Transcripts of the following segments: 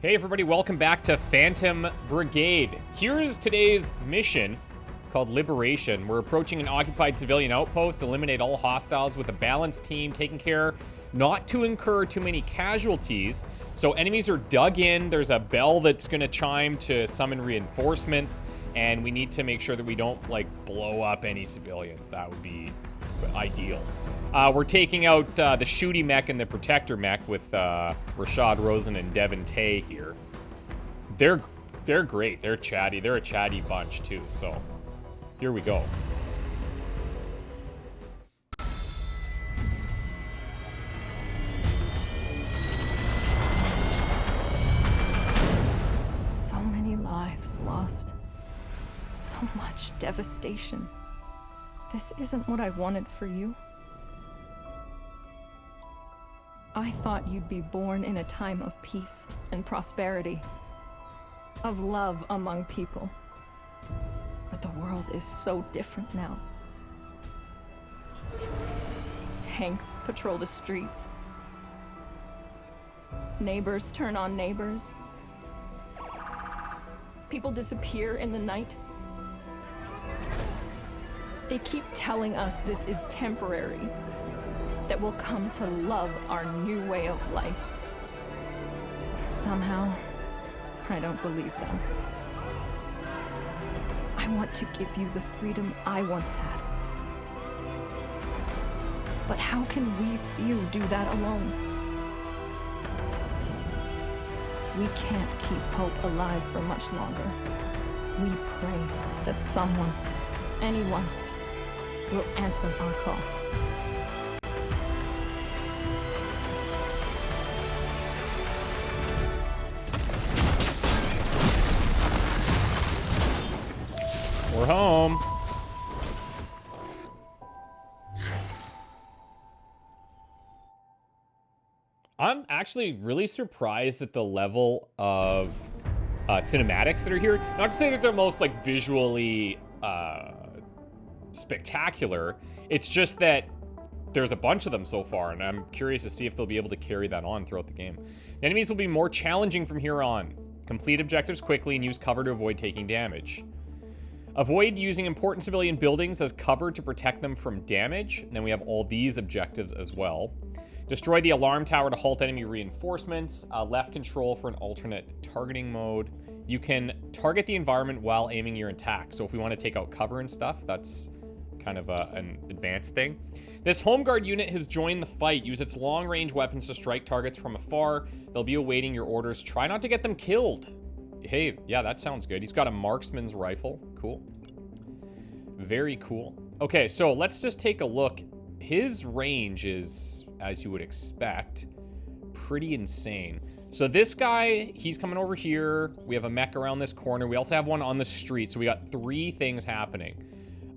Hey everybody, welcome back to Phantom Brigade. Here is today's mission. It's called Liberation. We're approaching an occupied civilian outpost, eliminate all hostiles with a balanced team, taking care not to incur too many casualties. So enemies are dug in, there's a bell that's gonna chime to summon reinforcements, and we need to make sure that we don't like blow up any civilians. That would be ideal. We're taking out the shooty mech and the protector mech with Rashad Rosen and Devin Tay here. They're great. They're chatty. They're a chatty bunch too. So here we go. So many lives lost. So much devastation. This isn't what I wanted for you. I thought you'd be born in a time of peace and prosperity, of love among people. But the world is so different now. Tanks patrol the streets. Neighbors turn on neighbors. People disappear in the night. They keep telling us this is temporary, that we'll come to love our new way of life. Somehow, I don't believe them. I want to give you the freedom I once had. But how can we few do that alone? We can't keep hope alive for much longer. We pray that someone, anyone, will answer our call. We're home. I'm actually really surprised at the level of cinematics that are here. Not to say that they're most like visually spectacular. It's just that there's a bunch of them so far, and I'm curious to see if they'll be able to carry that on throughout the game. The enemies will be more challenging from here on. Complete objectives quickly and use cover to avoid taking damage. Avoid using important civilian buildings as cover to protect them from damage. And then we have all these objectives as well. Destroy the alarm tower to halt enemy reinforcements. Left control for an alternate targeting mode. You can target the environment while aiming your attack. So if we want to take out cover and stuff, that's kind of an advanced thing. This home guard unit has joined the fight. Use its long-range weapons to strike targets from afar. They'll be awaiting your orders. Try not to get them killed. Hey, yeah, that sounds good. He's got a marksman's rifle. Cool. Very cool. Okay, so let's just take a look. His range is, as you would expect, pretty insane. So this guy, he's coming over here. We have a mech around this corner. We also have one on the street. So we got 3 things happening.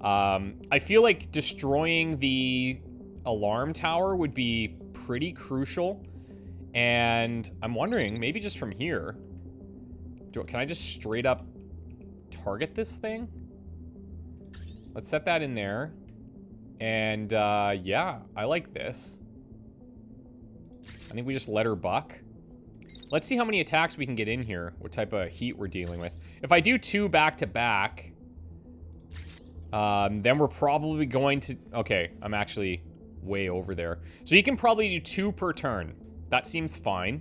I feel like destroying the alarm tower would be pretty crucial. And I'm wondering, maybe just from here, can I just straight up target this thing? Let's set that in there. And yeah, I like this. I think we just let her buck. Let's see how many attacks we can get in here, what type of heat we're dealing with. If I do 2 back-to-back, then we're probably going to... Okay, I'm actually way over there. So you can probably do 2 per turn. That seems fine.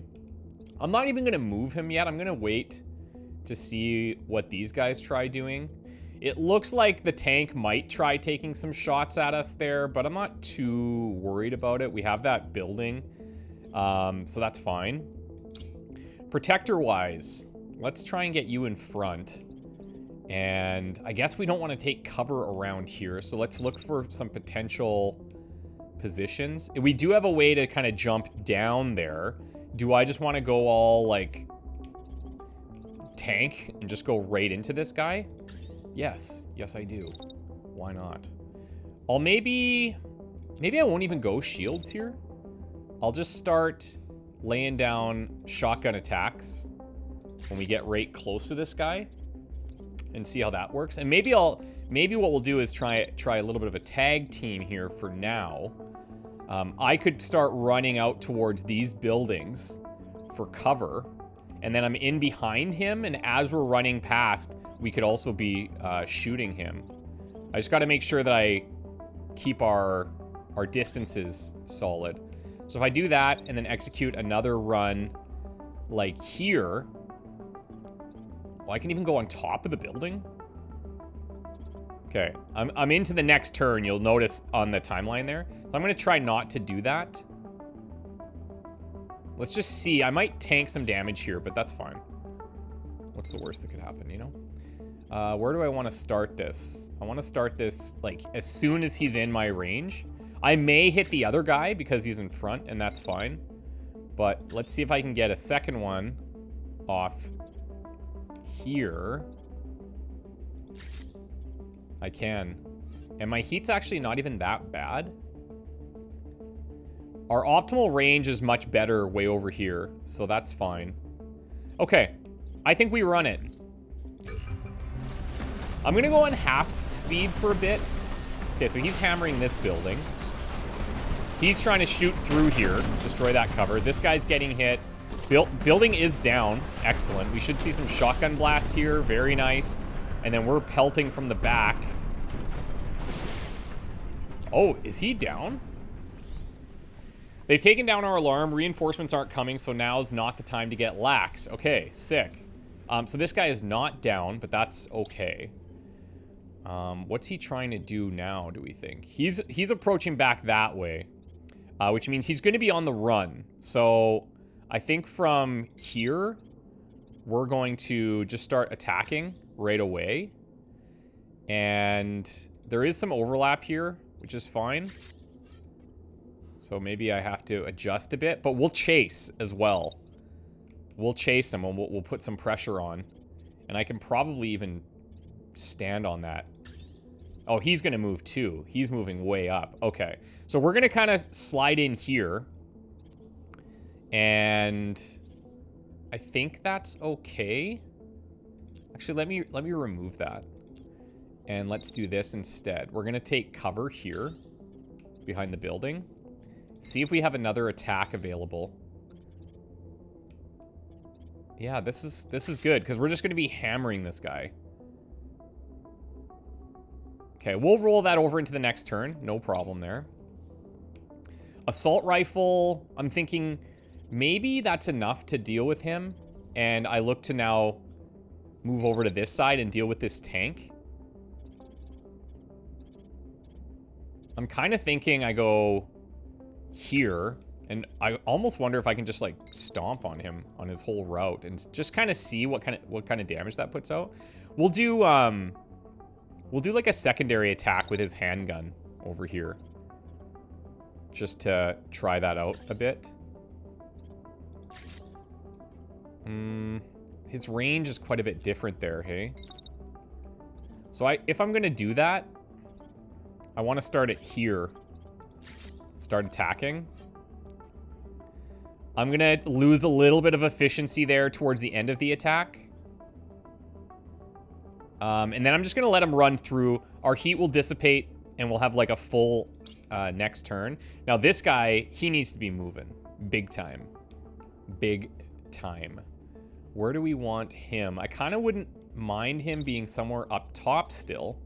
I'm not even going to move him yet. I'm going to wait to see what these guys try doing. It looks like the tank might try taking some shots at us there, but I'm not too worried about it. We have that building, so that's fine. Protector-wise, let's try and get you in front. And I guess we don't want to take cover around here, so let's look for some potential positions. We do have a way to kind of jump down there. Do I just want to go all, like, tank and just go right into this guy? Yes. Yes, I do. Why not? I'll maybe I won't even go shields here. I'll just start laying down shotgun attacks when we get right close to this guy and see how that works. And maybe what we'll do is try a little bit of a tag team here for now. I could start running out towards these buildings for cover, And then I'm in behind him, and as we're running past, we could also be shooting him. I just got to make sure that I keep our distances solid. So if I do that and then execute another run like here, well, I can even go on top of the building. Okay, I'm into the next turn. You'll notice on the timeline there. So I'm going to try not to do that. Let's just see. I might tank some damage here, but that's fine. What's the worst that could happen, you know? Where do I want to start this? I want to start this, like, as soon as he's in my range. I may hit the other guy because he's in front, and that's fine. But let's see if I can get a second one off here. I can. And my heat's actually not even that bad. Our optimal range is much better way over here, so that's fine. Okay, I think we run it. I'm gonna go on half speed for a bit. Okay, so he's hammering this building. He's trying to shoot through here, destroy that cover. This guy's getting hit. Building is down. Excellent. We should see some shotgun blasts here. Very nice. And then we're pelting from the back. Oh, is he down? They've taken down our alarm. Reinforcements aren't coming, so now's not the time to get lax. Okay, sick. So this guy is not down, but that's okay. What's he trying to do now, do we think? He's approaching back that way, which means he's going to be on the run. So I think from here, we're going to just start attacking right away. And there is some overlap here, which is fine. So maybe I have to adjust a bit, but we'll chase as well. We'll chase him and we'll put some pressure on. And I can probably even stand on that. Oh, he's going to move too. He's moving way up. Okay. So we're going to kind of slide in here. And I think that's okay. Actually, let me remove that. And let's do this instead. We're going to take cover here behind the building. See if we have another attack available. Yeah, this is good because we're just going to be hammering this guy. Okay, we'll roll that over into the next turn. No problem there. Assault rifle, I'm thinking maybe that's enough to deal with him. And I look to now move over to this side and deal with this tank. I'm kind of thinking I go here, and I almost wonder if I can just like stomp on him on his whole route and just kind of see what kind of damage that puts out. We'll do like a secondary attack with his handgun over here, just to try that out a bit. His range is quite a bit different there, hey? So if I'm gonna do that, I want to start it here. Start attacking. I'm gonna lose a little bit of efficiency there towards the end of the attack. And then I'm just gonna let him run through. Our heat will dissipate, and we'll have like a full next turn. Now this guy, he needs to be moving. Big time. Big time. Where do we want him? I kind of wouldn't mind him being somewhere up top still.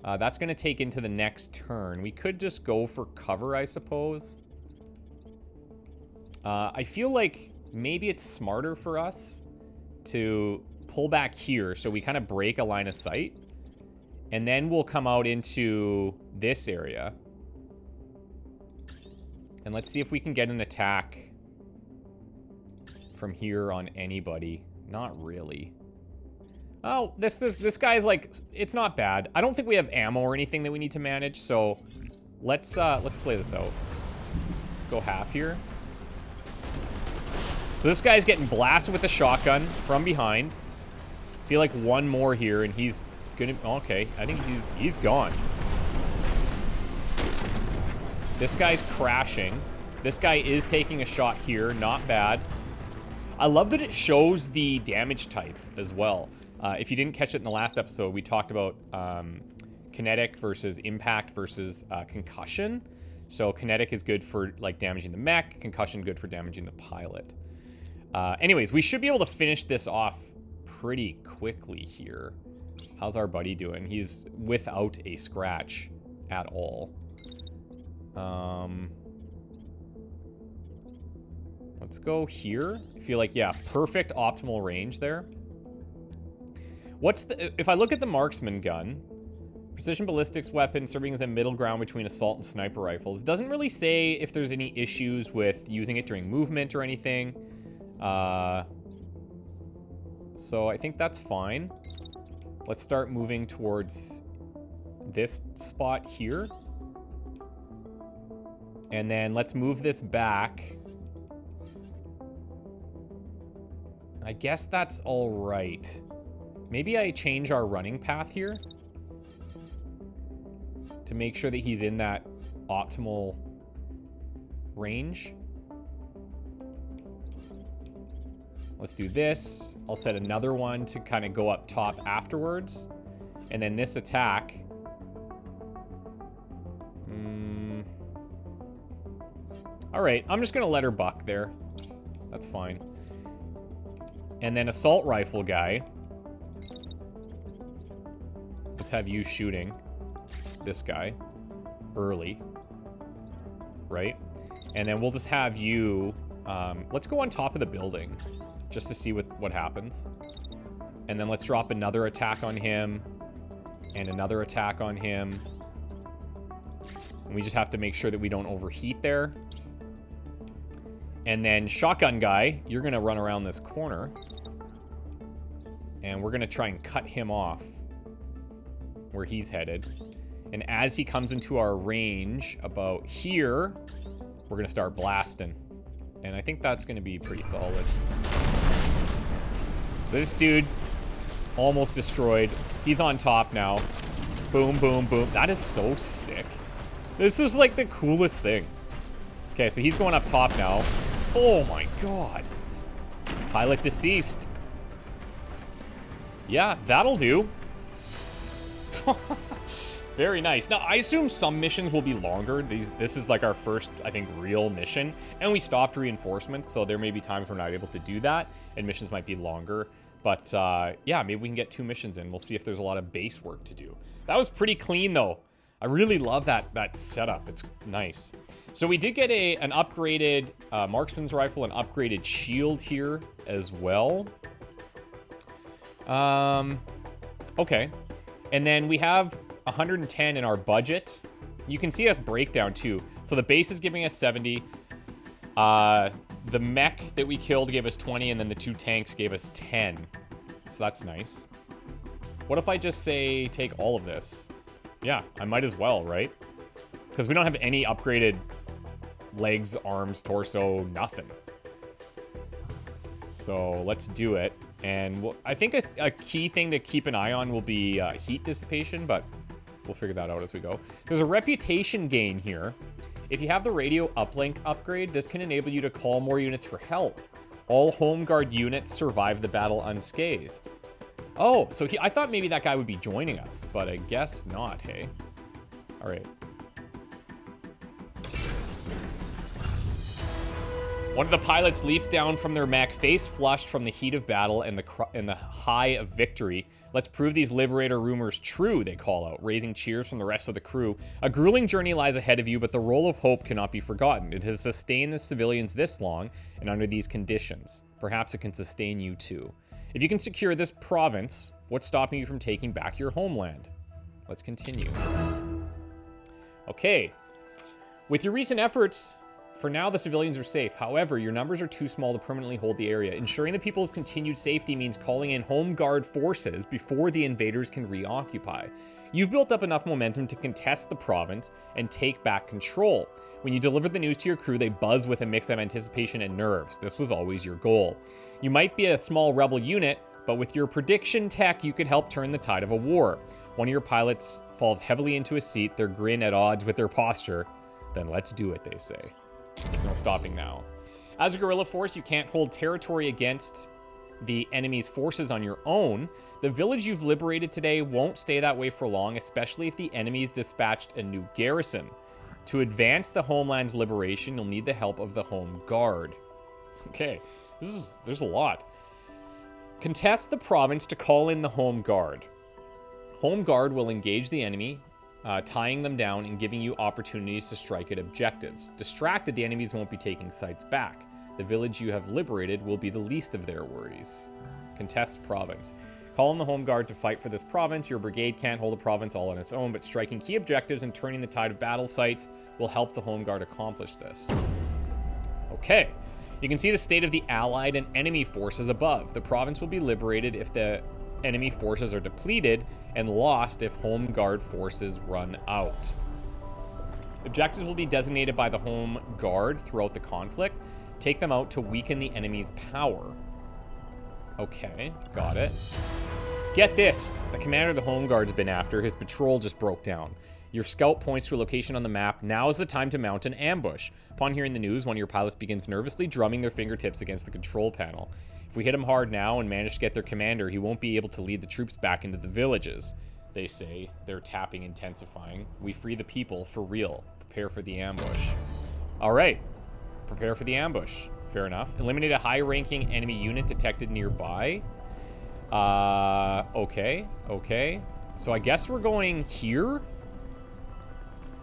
That's going to take into the next turn. We could just go for cover, I suppose. I feel like maybe it's smarter for us to pull back here so we kind of break a line of sight. And then we'll come out into this area. And let's see if we can get an attack from here on anybody. Not really. Oh, this guy's like, it's not bad. I don't think we have ammo or anything that we need to manage, so let's play this out. Let's go half here. So this guy's getting blasted with a shotgun from behind. Feel like one more here and he's gonna, okay, I think he's gone. This guy's crashing. This guy is taking a shot here, not bad. I love that it shows the damage type as well. If you didn't catch it in the last episode, we talked about kinetic versus impact versus concussion. So kinetic is good for, like, damaging the mech. Concussion good for damaging the pilot. Anyways, we should be able to finish this off pretty quickly here. How's our buddy doing? He's without a scratch at all. Let's go here. I feel like, yeah, perfect optimal range there. What's the... If I look at the marksman gun, precision ballistics weapon serving as a middle ground between assault and sniper rifles. It doesn't really say if there's any issues with using it during movement or anything. So I think that's fine. Let's start moving towards this spot here. And then let's move this back. I guess that's all right. Maybe I change our running path here to make sure that he's in that optimal range. Let's do this. I'll set another one to kind of go up top afterwards. And then this attack. All right, I'm just going to let her buck there. That's fine. And then assault rifle guy. Let's have you shooting this guy early. Right? And then we'll just have you... let's go on top of the building just to see what happens. And then let's drop another attack on him. And another attack on him. And we just have to make sure that we don't overheat there. And then shotgun guy, you're going to run around this corner. And we're going to try and cut him off where he's headed. And as he comes into our range about here, we're going to start blasting. And I think that's going to be pretty solid. So this dude, almost destroyed. He's on top now. Boom, boom, boom. That is so sick. This is like the coolest thing. Okay, so he's going up top now. Oh my god. Pilot deceased. Yeah, that'll do. Very nice. Now, I assume some missions will be longer. This is like our first, I think, real mission. And we stopped reinforcements, so there may be times we're not able to do that, and missions might be longer. But, yeah, maybe we can get 2 missions in. We'll see if there's a lot of base work to do. That was pretty clean, though. I really love that setup. It's nice. So we did get an upgraded marksman's rifle, an upgraded shield here as well. Okay. And then we have 110 in our budget. You can see a breakdown too. So the base is giving us 70. The mech that we killed gave us 20, and then the 2 tanks gave us 10. So that's nice. What if I just say take all of this? Yeah, I might as well, right? Because we don't have any upgraded legs, arms, torso, nothing. So let's do it. And I think a key thing to keep an eye on will be heat dissipation, but we'll figure that out as we go. There's a reputation gain here. If you have the radio uplink upgrade, this can enable you to call more units for help. All home guard units survive the battle unscathed. Oh, so I thought maybe that guy would be joining us, but I guess not, hey? All right. One of the pilots leaps down from their mech, face flushed from the heat of battle and the high of victory. Let's prove these Liberator rumors true, they call out, raising cheers from the rest of the crew. A grueling journey lies ahead of you, but the role of hope cannot be forgotten. It has sustained the civilians this long and under these conditions. Perhaps it can sustain you too. If you can secure this province, what's stopping you from taking back your homeland? Let's continue. Okay. With your recent efforts, for now the civilians are safe. However, your numbers are too small to permanently hold the area. Ensuring the people's continued safety means calling in home guard forces before the invaders can reoccupy. You've built up enough momentum to contest the province and take back control. When you deliver the news to your crew, they buzz with a mix of anticipation and nerves. This was always your goal. You might be a small rebel unit, but with your prediction tech, you could help turn the tide of a war. One of your pilots falls heavily into a seat, their grin at odds with their posture. Then let's do it, they say. There's no stopping now. As a guerrilla force, you can't hold territory against the enemy's forces on your own. The village you've liberated today won't stay that way for long, especially if the enemy's dispatched a new garrison. To advance the homeland's liberation, you'll need the help of the Home Guard. Okay, there's a lot. Contest the province to call in the Home Guard. Home Guard will engage the enemy, tying them down and giving you opportunities to strike at objectives. Distracted, the enemies won't be taking sites back. The village you have liberated will be the least of their worries. Contest province. Call in the Home Guard to fight for this province. Your brigade can't hold a province all on its own, but striking key objectives and turning the tide of battle sites will help the Home Guard accomplish this. Okay. You can see the state of the allied and enemy forces above. The province will be liberated if the enemy forces are depleted and lost if Home Guard forces run out. Objectives will be designated by the Home Guard throughout the conflict. Take them out to weaken the enemy's power. Okay, got it. Get this. The commander of the Home Guard's been after. His patrol just broke down. Your scout points to a location on the map. Now is the time to mount an ambush. Upon hearing the news, one of your pilots begins nervously drumming their fingertips against the control panel. If we hit him hard now and manage to get their commander, he won't be able to lead the troops back into the villages. They say, their tapping intensifying. We free the people for real. Prepare for the ambush. All right. Prepare for the ambush. Fair enough. Eliminate a high-ranking enemy unit detected nearby. Okay. So I guess we're going here.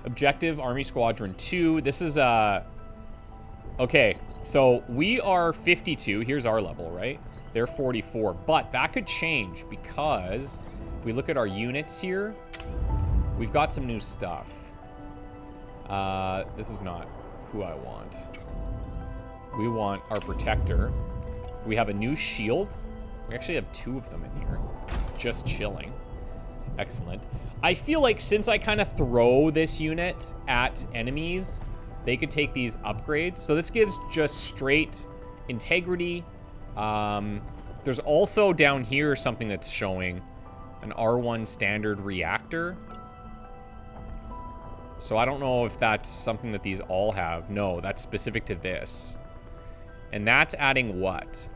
Objective, Army Squadron 2. This is, okay, so we are 52. Here's our level, right? They're 44. But that could change because if we look at our units here, we've got some new stuff. This is not who I want. We want our Protector. We have a new shield. We actually have 2 of them in here. Just chilling. Excellent. I feel like since I kind of throw this unit at enemies, they could take these upgrades. So this gives just straight integrity. There's also down here something that's showing an R1 standard reactor. So I don't know if that's something that these all have. No, that's specific to this. And that's adding what?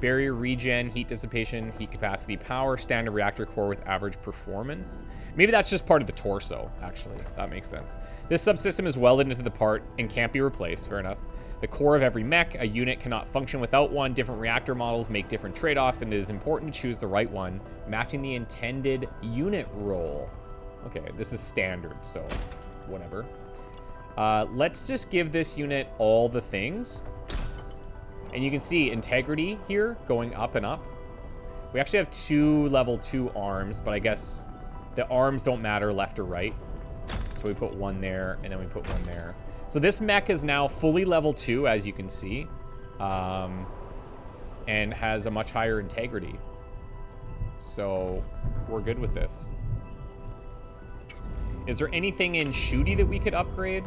Barrier regen, heat dissipation, heat capacity, power, standard reactor core with average performance. Maybe that's just part of the torso, actually. That makes sense. This subsystem is welded into the part and can't be replaced. Fair enough. The core of every mech, a unit cannot function without one. Different reactor models make different trade-offs, and it is important to choose the right one, matching the intended unit role. Okay, this is standard, so whatever. Let's just give this unit all the things. And you can see integrity here going up and up. We actually have 2 level 2 arms, but I guess the arms don't matter left or right. So we put 1 there, and then we put 1 there. So this mech is now fully level 2, as you can see, and has a much higher integrity. So we're good with this. Is there anything in Shooty that we could upgrade?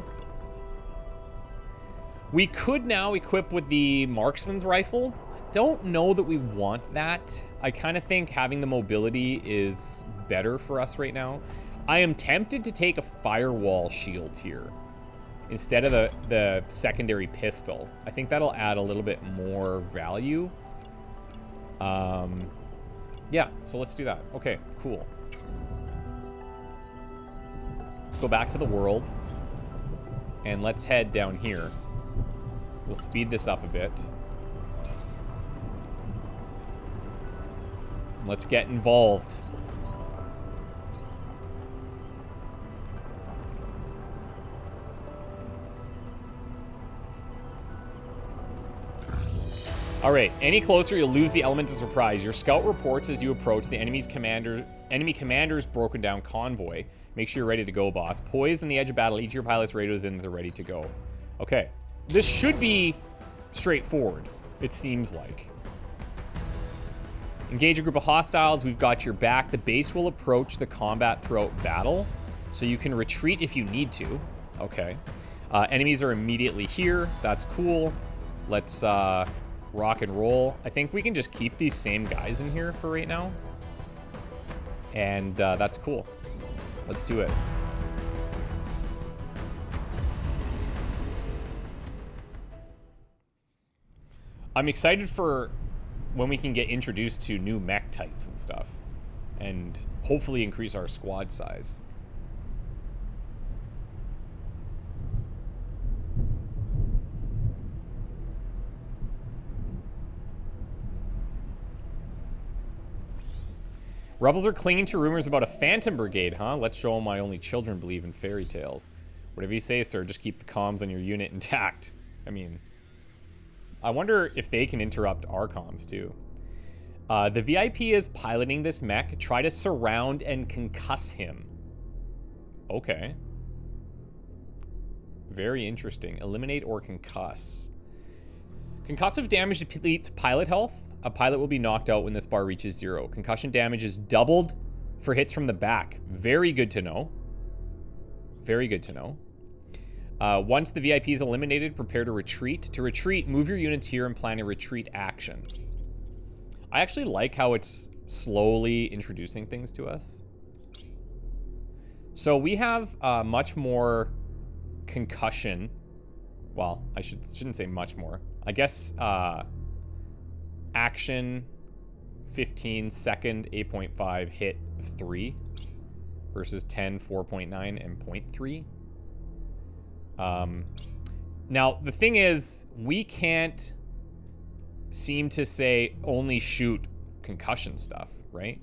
We could now equip with the marksman's rifle. Don't know that we want that. I kind of think having the mobility is better for us right now. I am tempted to take a firewall shield here instead of the secondary pistol. I think that'll add a little bit more value. Yeah, so let's do that. Okay, cool. Let's go back to the world and let's head down here. We'll speed this up a bit. Let's get involved. All right, any closer, you'll lose the element of surprise. Your scout reports as you approach the enemy commander's broken down convoy. Make sure you're ready to go, boss. Poised on the edge of battle, each of your pilot's radios in, they're ready to go. Okay. This should be straightforward, it seems like. Engage a group of hostiles. We've got your back. The base will approach the combat throughout battle, so you can retreat if you need to. Okay. Enemies are immediately here. That's cool. Let's rock and roll. I think we can just keep these same guys in here for right now. And that's cool. Let's do it. I'm excited for when we can get introduced to new mech types and stuff, and hopefully increase our squad size. Rebels are clinging to rumors about a phantom brigade, huh? Let's show them why only children believe in fairy tales. Whatever you say, sir, just keep the comms on your unit intact. I mean, I wonder if they can interrupt our comms, too. The VIP is piloting this mech. Try to surround and concuss him. Okay. Very interesting. Eliminate or concuss. Concussive damage depletes pilot health. A pilot will be knocked out when this bar reaches 0. Concussion damage is doubled for hits from the back. Very good to know. Very good to know. Once the VIP is eliminated, prepare to retreat. To retreat, move your units here and plan a retreat action. I actually like how it's slowly introducing things to us. So we have much more concussion. Well, I shouldn't say much more. I guess action 15, second 8.5, hit 3 versus 10, 4.9, and 0.3. Now, the thing is, we can't seem to say only shoot concussion stuff, right?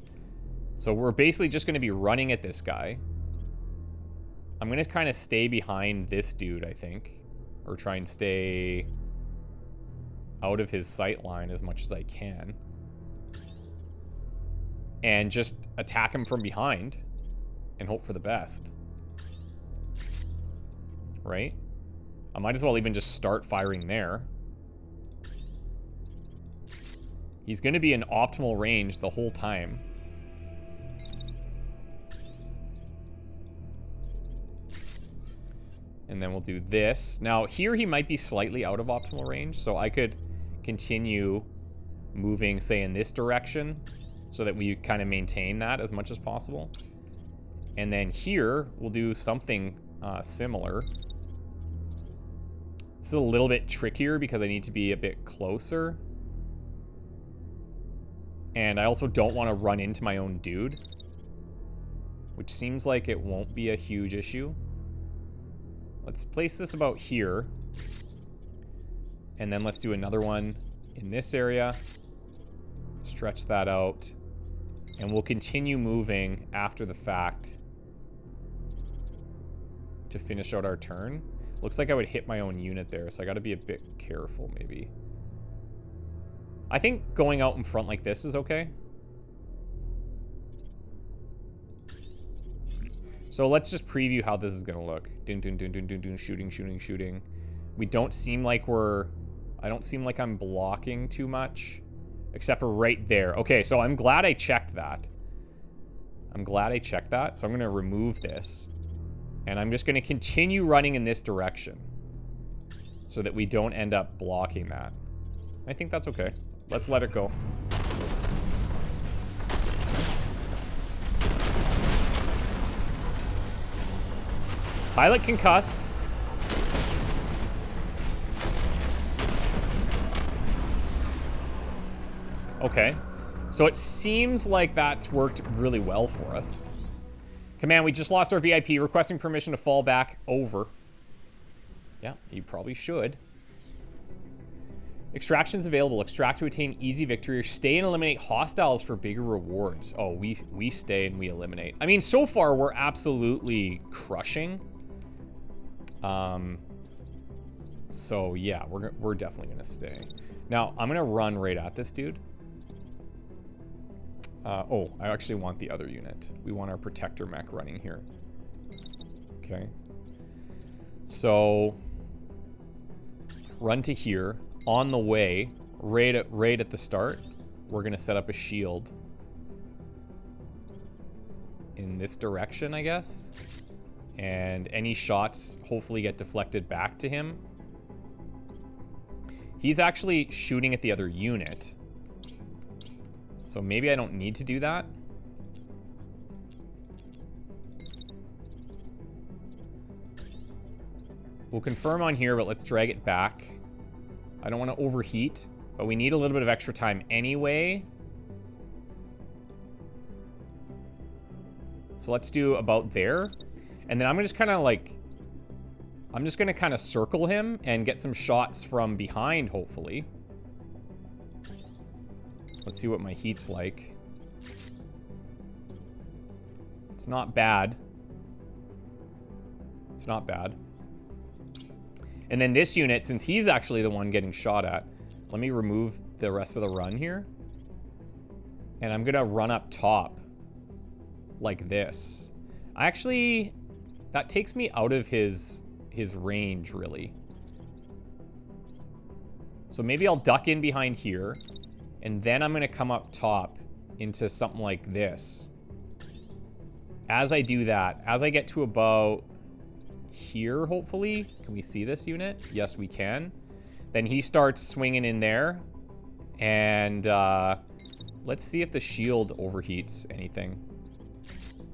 So we're basically just going to be running at this guy. I'm going to kind of stay behind this dude, I think. Or try and stay out of his sight line as much as I can. And just attack him from behind and hope for the best. Right? I might as well even just start firing there. He's going to be in optimal range the whole time. And then we'll do this. Now, here he might be slightly out of optimal range, so I could continue moving, say, in this direction so that we kind of maintain that as much as possible. And then here, we'll do something similar. This is a little bit trickier because I need to be a bit closer. And I also don't want to run into my own dude, which seems like it won't be a huge issue. Let's place this about here. And then let's do another one in this area. Stretch that out. And we'll continue moving after the fact to finish out our turn. Looks like I would hit my own unit there, so I got to be a bit careful maybe. I think going out in front like this is okay. So let's just preview how this is going to look. Dun, dun, dun, dun, dun, dun, shooting, shooting, shooting. We don't seem like I don't seem like I'm blocking too much. Except for right there. Okay, so I'm glad I checked that. I'm glad I checked that. So I'm going to remove this. And I'm just going to continue running in this direction. So that we don't end up blocking that. I think that's okay. Let's let it go. Pilot concussed. Okay. So it seems like that's worked really well for us. Command, we just lost our VIP. Requesting permission to fall back. Over. Yeah, you probably should. Extractions available. Extract to attain easy victory, or stay and eliminate hostiles for bigger rewards. Oh, we stay and we eliminate. I mean, so far we're absolutely crushing. So yeah, we're definitely gonna stay. Now I'm gonna run right at this dude. Oh, I actually want the other unit. We want our protector mech running here. Okay. So run to here. On the way, right at the start, we're gonna set up a shield in this direction, I guess. And any shots hopefully get deflected back to him. He's actually shooting at the other unit. So maybe I don't need to do that. We'll confirm on here, but let's drag it back. I don't want to overheat, but we need a little bit of extra time anyway. So let's do about there. And then I'm just kind of like, I'm just going to kind of circle him and get some shots from behind, hopefully. Let's see what my heat's like. It's not bad. It's not bad. And then this unit, since he's actually the one getting shot at, let me remove the rest of the run here. And I'm gonna run up top like this. Actually, that takes me out of his range, really. So maybe I'll duck in behind here, and then I'm gonna come up top into something like this. As I do that, as I get to about here, hopefully, can we see this unit? Yes, we can. Then he starts swinging in there, and let's see if the shield overheats anything.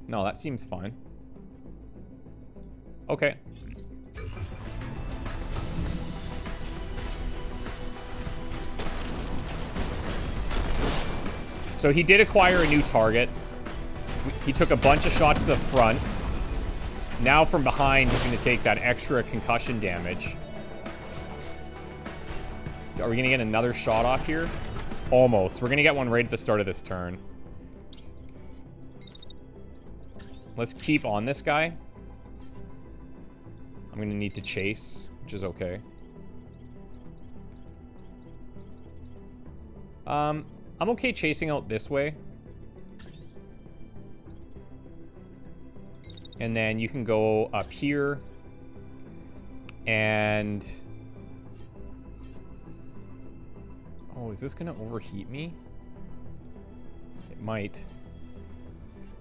No, that seems fine. Okay. So he did acquire a new target. He took a bunch of shots to the front. Now from behind, he's going to take that extra concussion damage. Are we going to get another shot off here? Almost. We're going to get one right at the start of this turn. Let's keep on this guy. I'm going to need to chase, which is okay. I'm okay chasing out this way. And then you can go up here. And... oh, is this gonna overheat me? It might.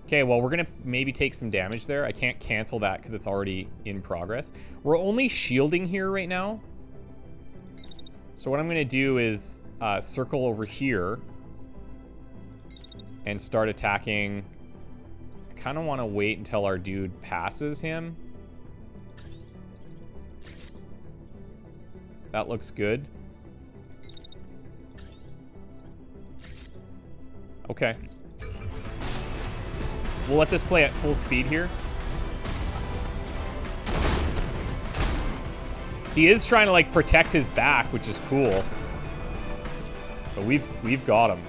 Okay, well, we're gonna maybe take some damage there. I can't cancel that because it's already in progress. We're only shielding here right now. So what I'm gonna do is circle over here and start attacking. I kind of want to wait until our dude passes him. That looks good. Okay. We'll let this play at full speed here. He is trying to like protect his back, which is cool. But we've got him.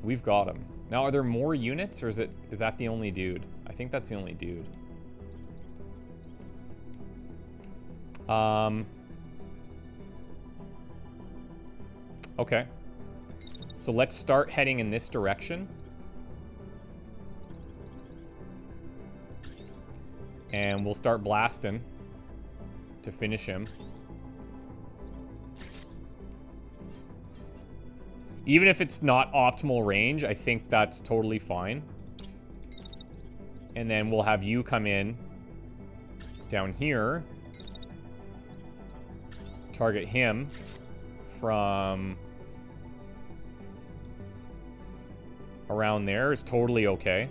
We've got him. Now, are there more units, or is that the only dude? I think that's the only dude. Okay. So let's start heading in this direction. And we'll start blasting to finish him. Even if it's not optimal range, I think that's totally fine. And then we'll have you come in down here. Target him from around there is totally okay.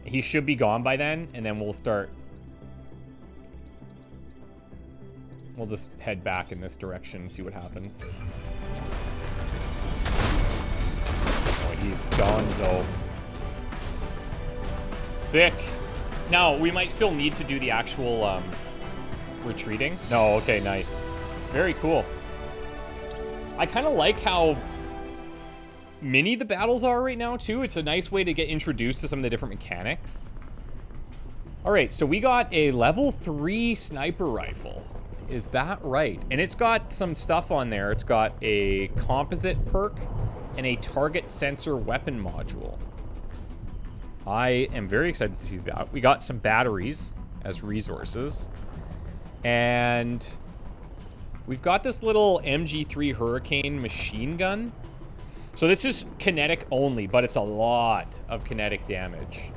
He should be gone by then, and then we'll start. We'll just head back in this direction and see what happens. Oh, he's gonzo. Sick. Now, we might still need to do the actual retreating. No, okay, nice. Very cool. I kind of like how mini the battles are right now, too. It's a nice way to get introduced to some of the different mechanics. All right, so we got a level 3 sniper rifle. Is that right? And it's got some stuff on there. It's got a composite perk and a target sensor weapon module. I am very excited to see that. We got some batteries as resources. And we've got this little MG3 Hurricane machine gun. So this is kinetic only, but it's a lot of kinetic damage.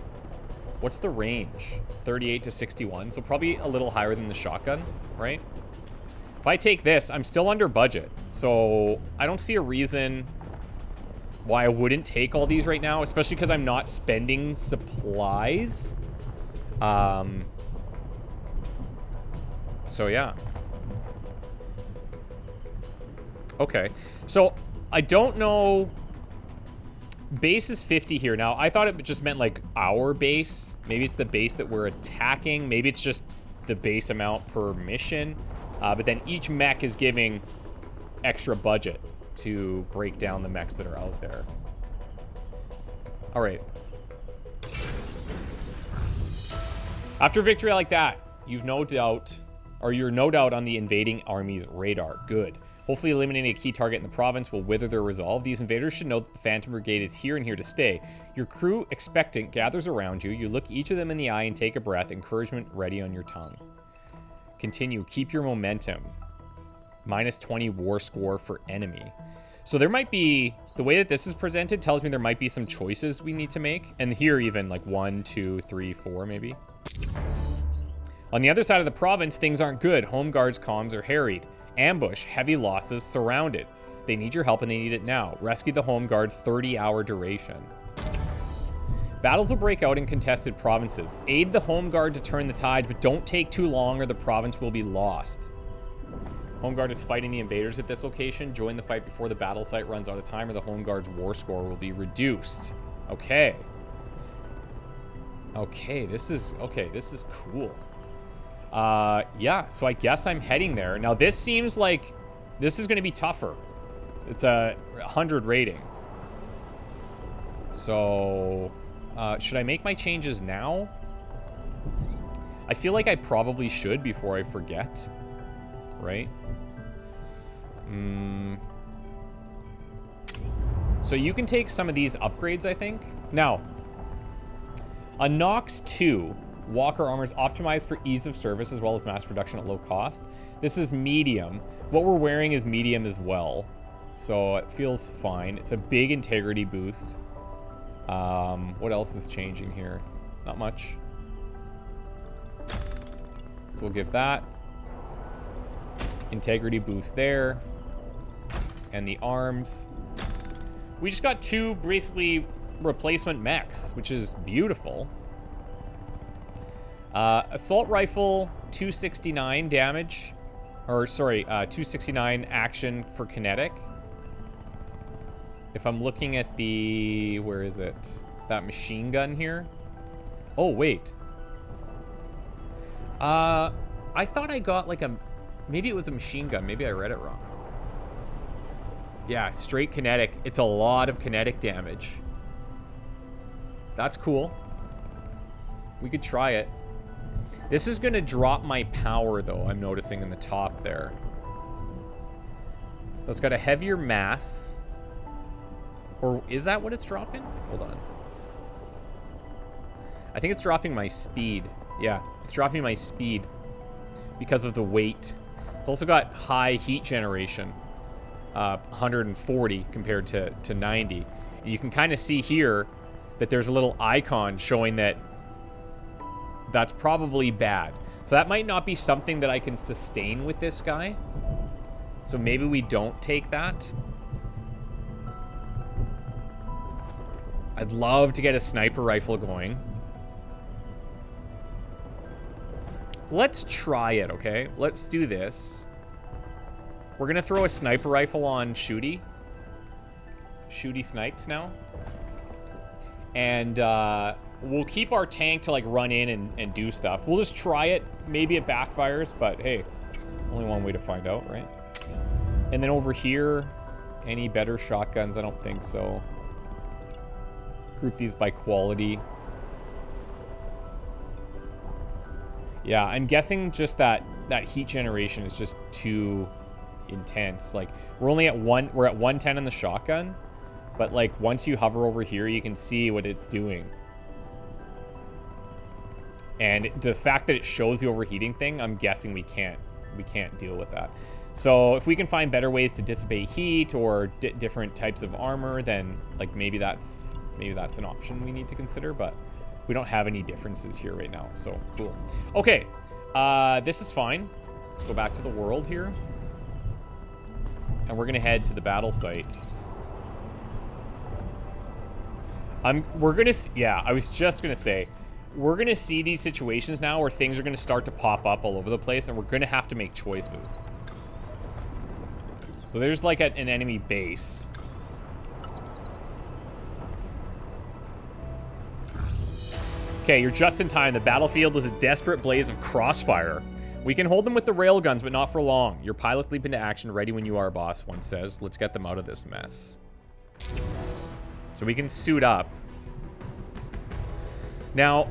What's the range? 38 to 61, so probably a little higher than the shotgun, right? If I take this, I'm still under budget. So I don't see a reason why I wouldn't take all these right now, especially because I'm not spending supplies. So yeah. Okay, so I don't know. Base is 50 here. Now, I thought it just meant like our base. Maybe it's the base that we're attacking. Maybe it's just the base amount per mission. But then each mech is giving extra budget to break down the mechs that are out there. All right. After victory like that, you're no doubt on the invading army's radar. Good. Hopefully eliminating a key target in the province will wither their resolve. These invaders should know that the Phantom Brigade is here and here to stay. Your crew, expectant, gathers around you. You look each of them in the eye and take a breath. Encouragement ready on your tongue. Continue. Keep your momentum. -20 war score for enemy. So there might be, the way that this is presented tells me there might be some choices we need to make. And here even like 1, 2, 3, 4 maybe. On the other side of the province, things aren't good. Home Guard's comms are harried. Ambush, heavy losses, surrounded. They need your help and they need it now. Rescue the Home Guard, 30-hour duration. Battles will break out in contested provinces. Aid the Home Guard to turn the tide, but don't take too long or the province will be lost. Home Guard is fighting the invaders at this location. Join the fight before the battle site runs out of time or the Home Guard's war score will be reduced. Okay. Okay, this is cool. Yeah, so I guess I'm heading there. Now, this seems like this is going to be tougher. It's a 100 rating. So, should I make my changes now? I feel like I probably should before I forget. Right? So you can take some of these upgrades, I think. Now, a Nox 2 Walker armor is optimized for ease of service as well as mass production at low cost. This is medium. What we're wearing is medium as well. So it feels fine. It's a big integrity boost. What else is changing here? Not much. So we'll give that. Integrity boost there. And the arms. We just got 2 basically replacement mechs, which is beautiful. Assault rifle, 269 damage. Or, sorry, 269 action for kinetic. If I'm looking at the... Where is it? That machine gun here. Oh, wait. I thought I got like a... Maybe it was a machine gun. Maybe I read it wrong. Yeah, straight kinetic. It's a lot of kinetic damage. That's cool. We could try it. This is going to drop my power, though, I'm noticing in the top there. It's got a heavier mass. Or is that what it's dropping? Hold on. I think it's dropping my speed. Yeah, it's dropping my speed because of the weight. It's also got high heat generation. 140 compared to 90. And you can kind of see here that there's a little icon showing that that's probably bad. So that might not be something that I can sustain with this guy. So maybe we don't take that. I'd love to get a sniper rifle going. Let's try it, okay? Let's do this. We're gonna throw a sniper rifle on Shooty. Shooty snipes now. And we'll keep our tank to like run in and do stuff. We'll just try it. Maybe it backfires, but hey, only one way to find out, right? And then over here, any better shotguns? I don't think so. Group these by quality. Yeah, I'm guessing just that heat generation is just too intense. Like we're at 110 on the shotgun, but like once you hover over here, you can see what it's doing. And the fact that it shows the overheating thing, I'm guessing we can't deal with that. So if we can find better ways to dissipate heat or different types of armor, then like maybe that's an option we need to consider, but we don't have any differences here right now. So cool. Okay, this is fine. Let's go back to the world here. And we're gonna head to the battle site. I was just gonna say, we're gonna see these situations now where things are gonna start to pop up all over the place and we're gonna have to make choices. So there's like an enemy base. Okay, you're just in time. The battlefield is a desperate blaze of crossfire. We can hold them with the railguns, but not for long. Your pilots leap into action, ready when you are, boss, one says. Let's get them out of this mess. So we can suit up. Now,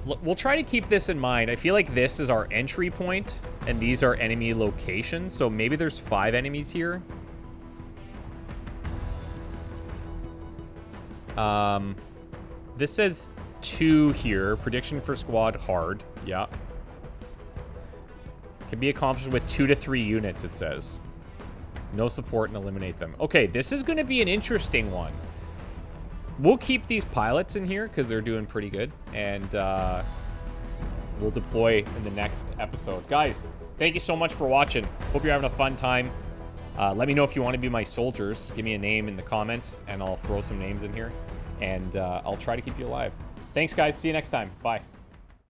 we'll try to keep this in mind. I feel like this is our entry point, and these are enemy locations, so maybe there's 5 enemies here. This says 2 here. Prediction for squad hard. Yeah. Can be accomplished with 2 to 3 units, it says. No support and eliminate them. Okay, this is going to be an interesting one. We'll keep these pilots in here because they're doing pretty good. And we'll deploy in the next episode. Guys, thank you so much for watching. Hope you're having a fun time. Let me know if you want to be my soldiers. Give me a name in the comments, and I'll throw some names in here. And I'll try to keep you alive. Thanks, guys. See you next time. Bye.